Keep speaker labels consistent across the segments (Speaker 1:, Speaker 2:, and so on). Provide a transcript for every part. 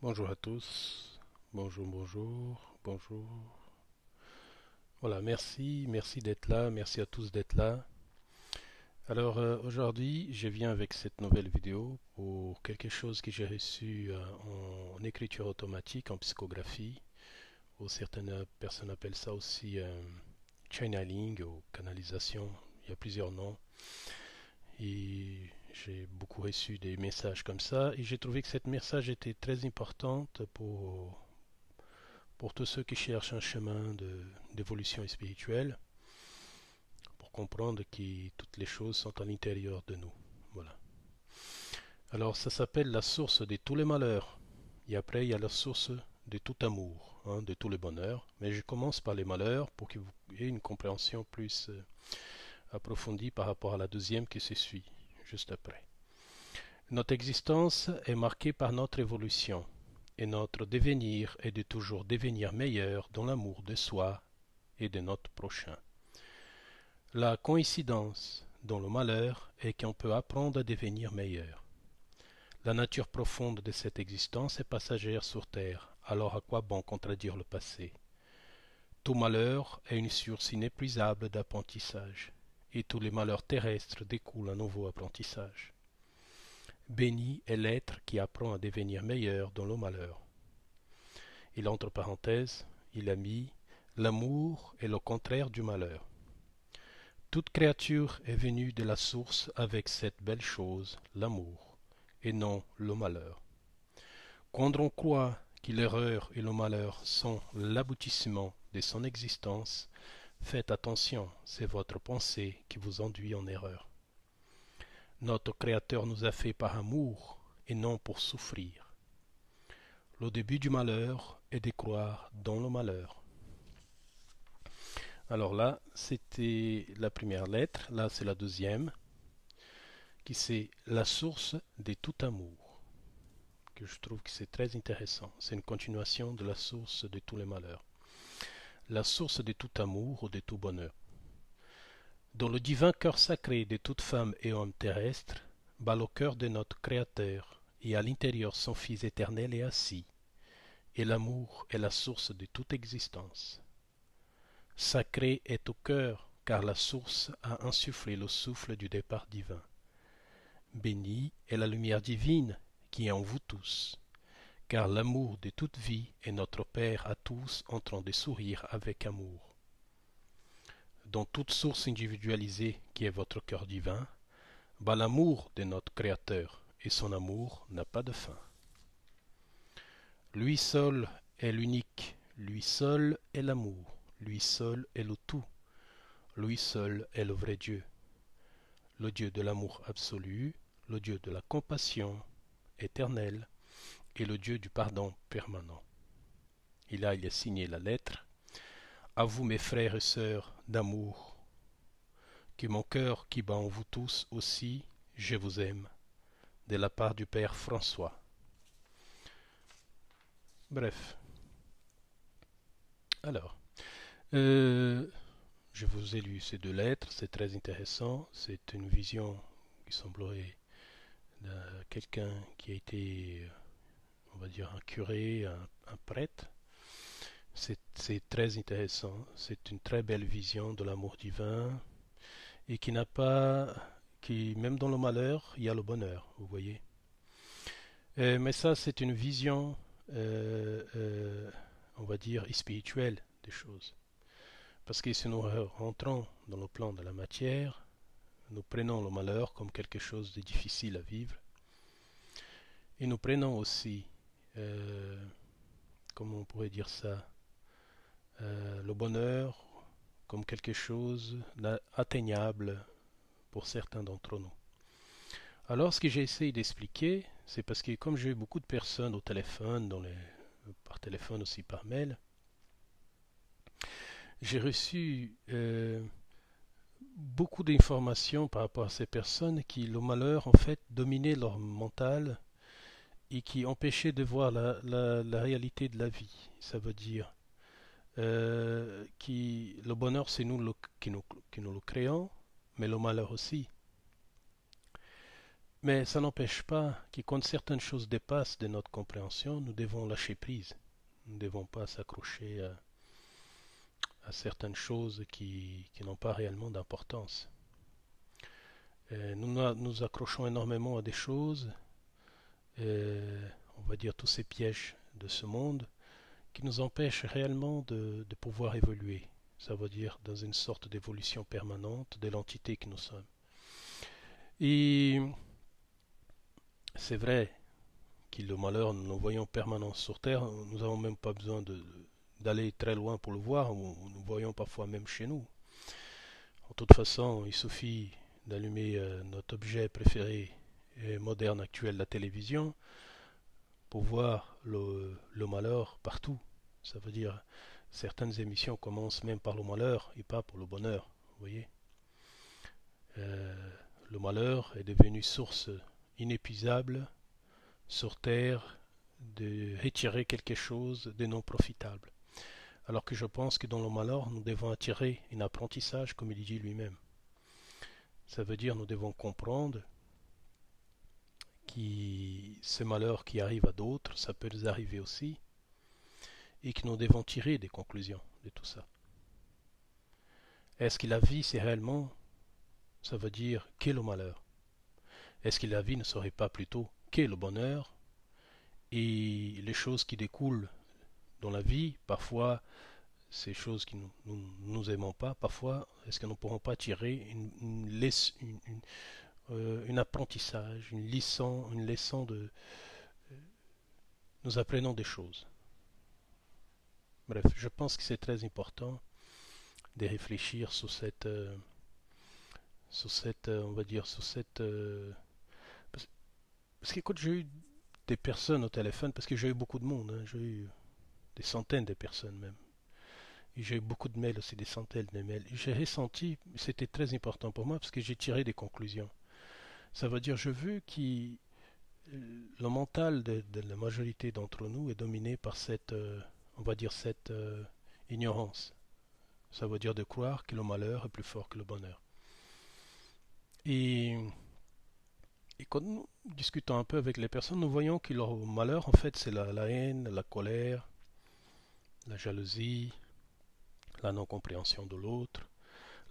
Speaker 1: Bonjour à tous, bonjour. Voilà, merci d'être là, merci à tous d'être là. Alors aujourd'hui, je viens avec cette nouvelle vidéo pour quelque chose que j'ai reçu en écriture automatique, en psychographie, ou certaines personnes appellent ça aussi channeling ou canalisation. Il y a plusieurs noms. Et j'ai beaucoup reçu des messages comme ça, et j'ai trouvé que cette message était très importante pour tous ceux qui cherchent un chemin d'évolution spirituelle, pour comprendre que toutes les choses sont à l'intérieur de nous. Voilà. Alors ça s'appelle la source de tous les malheurs. Et après, il y a la source de tout amour, hein, de tout le bonheur. Mais je commence par les malheurs pour que vous ayez une compréhension plus approfondie par rapport à la deuxième qui se suit, juste après. Notre existence est marquée par notre évolution, et notre devenir est de toujours devenir meilleur dans l'amour de soi et de notre prochain. La coïncidence dans le malheur est qu'on peut apprendre à devenir meilleur. La nature profonde de cette existence est passagère sur terre, alors à quoi bon contredire le passé? Tout malheur est une source inépuisable d'apprentissage, et tous les malheurs terrestres découlent un nouveau apprentissage. Béni est l'être qui apprend à devenir meilleur dans le malheur. Et entre parenthèses, il a mis l'amour est le contraire du malheur. Toute créature est venue de la source avec cette belle chose, l'amour, et non le malheur. Quand on croit que l'erreur et le malheur sont l'aboutissement de son existence, faites attention, c'est votre pensée qui vous induit en erreur. Notre Créateur nous a fait par amour et non pour souffrir. Le début du malheur est de croire dans le malheur. Alors là, c'était la première lettre, là c'est la deuxième, qui c'est la source de tout amour, que je trouve que c'est très intéressant. C'est une continuation de la source de tous les malheurs. La source de tout amour ou de tout bonheur. Dans le divin cœur sacré de toute femme et homme terrestre, bat le cœur de notre Créateur, et à l'intérieur son Fils éternel est assis, et l'amour est la source de toute existence. Sacré est au cœur, car la source a insufflé le souffle du départ divin. Bénie est la lumière divine qui est en vous tous, car l'amour de toute vie est notre Père à tous en train de sourire avec amour. Dans toute source individualisée qui est votre cœur divin, bat l'amour de notre Créateur, et son amour n'a pas de fin. Lui seul est l'unique, lui seul est l'amour, lui seul est le tout, lui seul est le vrai Dieu, le Dieu de l'amour absolu, le Dieu de la compassion éternelle et le Dieu du pardon permanent. Et là, il a signé la lettre. À vous, mes frères et sœurs d'amour, que mon cœur qui bat en vous tous aussi, je vous aime, de la part du Père François. Bref, alors, euh, je vous ai lu ces deux lettres, c'est très intéressant, c'est une vision qui semblerait de quelqu'un qui a été, on va dire, un curé, un prêtre. C'est très intéressant, c'est une très belle vision de l'amour divin et qui n'a pas, qui même dans le malheur, il y a le bonheur, vous voyez. Mais ça, c'est une vision, on va dire, spirituelle des choses. Parce que si nous rentrons dans le plan de la matière, nous prenons le malheur comme quelque chose de difficile à vivre et nous prenons aussi, euh, comment on pourrait dire ça, le bonheur comme quelque chose d'atteignable pour certains d'entre nous. Alors ce que j'ai essayé d'expliquer, c'est parce que comme j'ai eu beaucoup de personnes au téléphone, par téléphone aussi par mail, j'ai reçu beaucoup d'informations par rapport à ces personnes qui, le malheur, en fait, dominait leur mental et qui empêchait de voir la réalité de la vie. Ça veut dire que le bonheur, c'est qui nous le créons, mais le malheur aussi. Mais ça n'empêche pas que quand certaines choses dépassent de notre compréhension, nous devons lâcher prise. Nous ne devons pas s'accrocher à certaines choses qui n'ont pas réellement d'importance. Nous accrochons énormément à des choses, on va dire tous ces pièges de ce monde, qui nous empêchent réellement de pouvoir évoluer. Ça veut dire dans une sorte d'évolution permanente de l'entité que nous sommes. Et c'est vrai que le malheur, nous le voyons permanent sur Terre, nous n'avons même pas besoin d'aller très loin pour le voir, nous le voyons parfois même chez nous. En toute façon, il suffit d'allumer notre objet préféré et moderne actuel, la télévision, pour voir le malheur partout. Ça veut dire certaines émissions commencent même par le malheur et pas pour le bonheur. Vous voyez, le malheur est devenu source inépuisable sur Terre de retirer quelque chose de non profitable. Alors que je pense que dans le malheur, nous devons attirer un apprentissage, comme il dit lui-même. Ça veut dire nous devons comprendre que ce malheur qui arrive à d'autres, ça peut nous arriver aussi, et que nous devons tirer des conclusions de tout ça. Est-ce que la vie, c'est réellement, ça veut dire, qu'est le malheur? Est-ce que la vie ne serait pas plutôt qu'est le bonheur? Et les choses qui découlent dans la vie, parfois, ces choses que nous aimons pas, parfois, est-ce que nous ne pourrons pas tirer un apprentissage, une leçon de... Nous apprenons des choses. Bref, je pense que c'est très important de réfléchir on va dire, parce qu'écoute, j'ai eu des personnes au téléphone, parce que j'ai eu beaucoup de monde, hein, j'ai eu des centaines de personnes même. Et j'ai eu beaucoup de mails aussi, des centaines de mails. J'ai ressenti, c'était très important pour moi, parce que j'ai tiré des conclusions. Ça veut dire, je veux que le mental de la majorité d'entre nous est dominé par cette, on va dire, cette ignorance. Ça veut dire de croire que le malheur est plus fort que le bonheur. Et, et quand nous discutons un peu avec les personnes, nous voyons que leur malheur, en fait, c'est la haine, la colère, la jalousie, la non-compréhension de l'autre,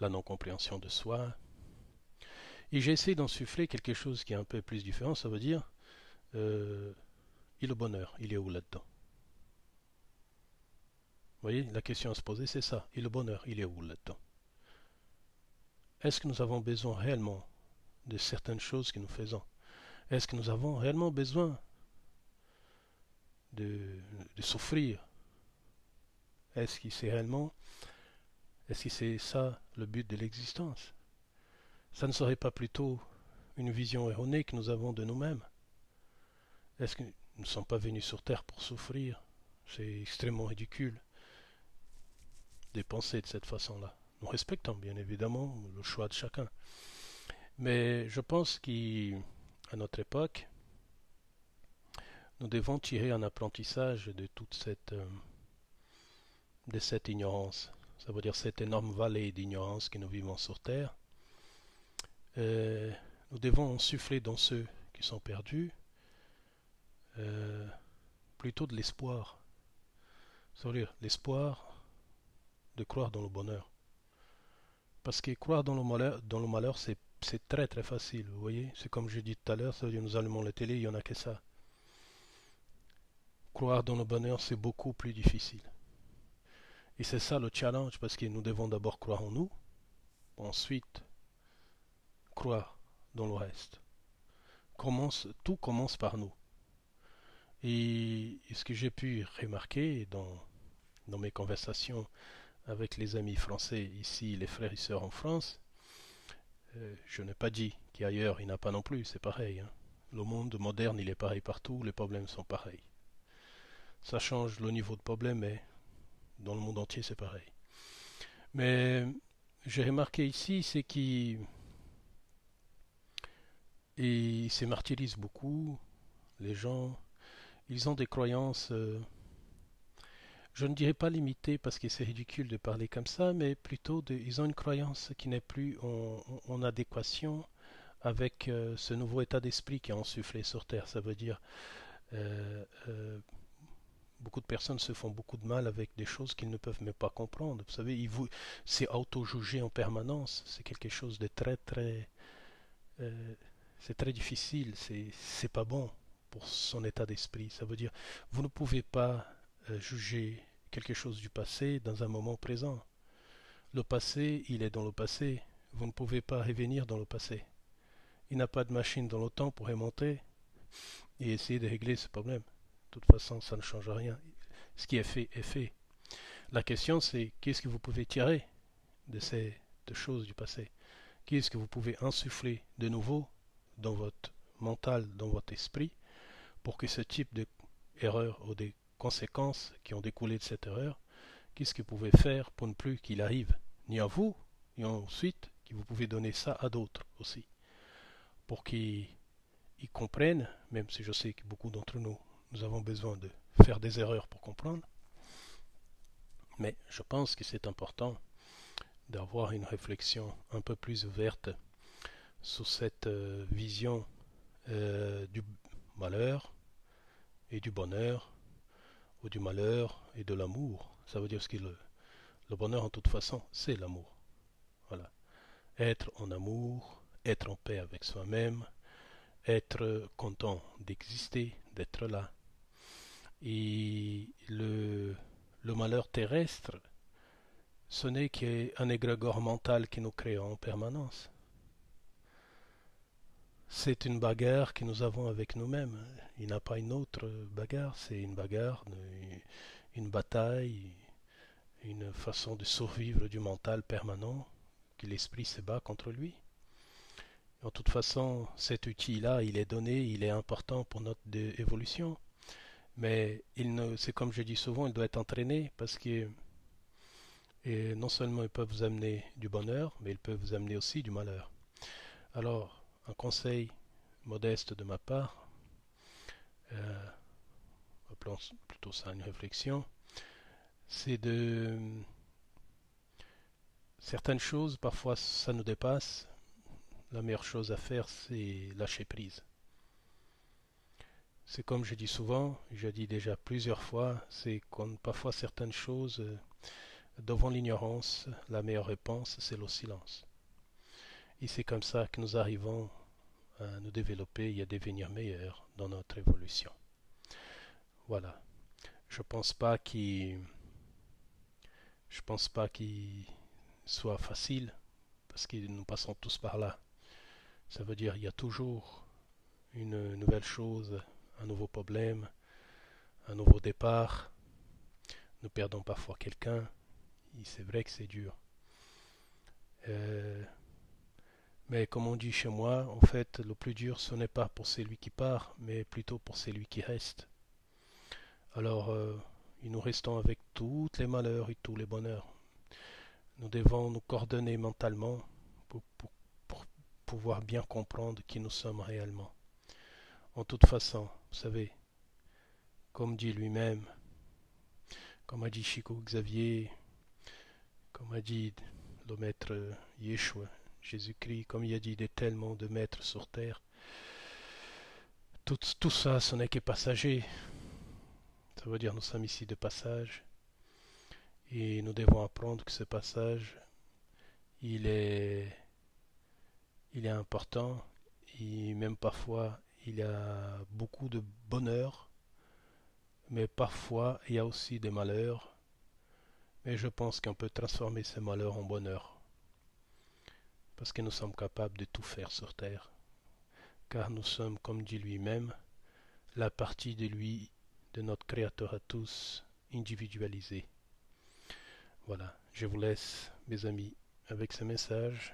Speaker 1: la non-compréhension de soi. Et j'ai essayé d'ensuffler quelque chose qui est un peu plus différent, ça veut dire, et le bonheur, il est où là-dedans? Vous voyez, la question à se poser, c'est ça. Et le bonheur, il est où là-dedans? Est-ce que nous avons besoin réellement de certaines choses que nous faisons? Est-ce que nous avons réellement besoin de, de souffrir? Est-ce que c'est réellement, est-ce que c'est ça le but de l'existence? Ça ne serait pas plutôt une vision erronée que nous avons de nous-mêmes? Est-ce que nous ne sommes pas venus sur Terre pour souffrir? C'est extrêmement ridicule de penser de cette façon-là. Nous respectons bien évidemment le choix de chacun. Mais je pense qu'à notre époque, nous devons tirer un apprentissage de de cette ignorance. Ça veut dire cette énorme vallée d'ignorance que nous vivons sur Terre. Nous devons insuffler dans ceux qui sont perdus plutôt de l'espoir. Ça veut dire l'espoir de croire dans le bonheur. Parce que croire dans le malheur, c'est très très facile, vous voyez. C'est comme je dis tout à l'heure, ça veut dire nous allumons la télé, il n'y en a que ça. Croire dans le bonheur, c'est beaucoup plus difficile. Et c'est ça le challenge, parce que nous devons d'abord croire en nous, ensuite croire dans le reste. Tout commence par nous. Et ce que j'ai pu remarquer dans mes conversations avec les amis français ici, les frères et sœurs en France, je n'ai pas dit qu'ailleurs il n'y en a pas non plus, c'est pareil. Hein. Le monde moderne, il est pareil partout, les problèmes sont pareils. Ça change le niveau de problème, mais dans le monde entier, c'est pareil. Mais j'ai remarqué ici, c'est qu'ils se martyrisent beaucoup. Les gens, ils ont des croyances, je ne dirais pas limitées parce que c'est ridicule de parler comme ça, mais plutôt ils ont une croyance qui n'est plus en adéquation avec ce nouveau état d'esprit qui est ensufflé sur Terre. Ça veut dire euh, euh, beaucoup de personnes se font beaucoup de mal avec des choses qu'ils ne peuvent même pas comprendre. Vous savez, c'est auto-juger en permanence. C'est quelque chose de euh, c'est très difficile. C'est pas bon pour son état d'esprit. Ça veut dire, vous ne pouvez pas juger quelque chose du passé dans un moment présent. Le passé, il est dans le passé. Vous ne pouvez pas revenir dans le passé. Il n'a pas de machine dans le temps pour remonter et essayer de régler ce problème. De toute façon, ça ne change rien. Ce qui est fait est fait. La question, c'est qu'est-ce que vous pouvez tirer de ces choses du passé? Qu'est-ce que vous pouvez insuffler de nouveau dans votre mental, dans votre esprit, pour que ce type d'erreur ou des conséquences qui ont découlé de cette erreur, qu'est-ce que vous pouvez faire pour ne plus qu'il arrive, ni à vous, ni ensuite que vous pouvez donner ça à d'autres aussi, pour qu'ils comprennent, même si je sais que beaucoup d'entre nous, nous avons besoin de faire des erreurs pour comprendre, mais je pense que c'est important d'avoir une réflexion un peu plus ouverte sur cette vision du malheur et du bonheur, ou du malheur et de l'amour. Ça veut dire ce que le bonheur en toute façon, c'est l'amour. Voilà. Être en amour, être en paix avec soi-même, être content d'exister, d'être là. Et le malheur terrestre, ce n'est qu'un égrégore mental qui nous crée en permanence. C'est une bagarre que nous avons avec nous-mêmes. Il n'y a pas une autre bagarre, c'est une bagarre, une bataille, une façon de survivre du mental permanent, que l'esprit se bat contre lui. En toute façon, cet outil-là, il est donné, il est important pour notre évolution. Mais c'est comme je dis souvent, il doit être entraîné parce que non seulement il peut vous amener du bonheur, mais il peut vous amener aussi du malheur. Alors, un conseil modeste de ma part, euh, appelons plutôt ça une réflexion, c'est de certaines choses, parfois ça nous dépasse. La meilleure chose à faire, c'est lâcher prise. C'est comme je dis souvent, je dis déjà plusieurs fois, c'est comme parfois certaines choses, devant l'ignorance, la meilleure réponse, c'est le silence. Et c'est comme ça que nous arrivons à nous développer et à devenir meilleurs dans notre évolution. Voilà. Je pense pas qu'il soit facile parce que nous passons tous par là. Ça veut dire qu'il y a toujours une nouvelle chose, un nouveau problème, un nouveau départ. Nous perdons parfois quelqu'un. Et c'est vrai que c'est dur. Mais comme on dit chez moi, en fait, le plus dur, ce n'est pas pour celui qui part, mais plutôt pour celui qui reste. Alors, nous restons avec tous les malheurs et tous les bonheurs. Nous devons nous coordonner mentalement pour pouvoir bien comprendre qui nous sommes réellement. En toute façon, vous savez, comme dit lui-même, comme a dit Chico Xavier, comme a dit le maître Yeshua, Jésus-Christ, comme il a dit des tellement de maîtres sur terre, tout ça, ce n'est que passager. Ça veut dire nous sommes ici de passage et nous devons apprendre que ce passage, il est, il est important et même parfois il y a beaucoup de bonheur, mais parfois il y a aussi des malheurs. Mais je pense qu'on peut transformer ces malheurs en bonheur parce que nous sommes capables de tout faire sur terre, car nous sommes, comme dit lui-même, la partie de lui, de notre Créateur à tous, individualisée. Voilà, je vous laisse, mes amis, avec ce message.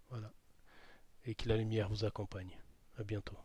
Speaker 1: Voilà, et que la lumière vous accompagne. À bientôt.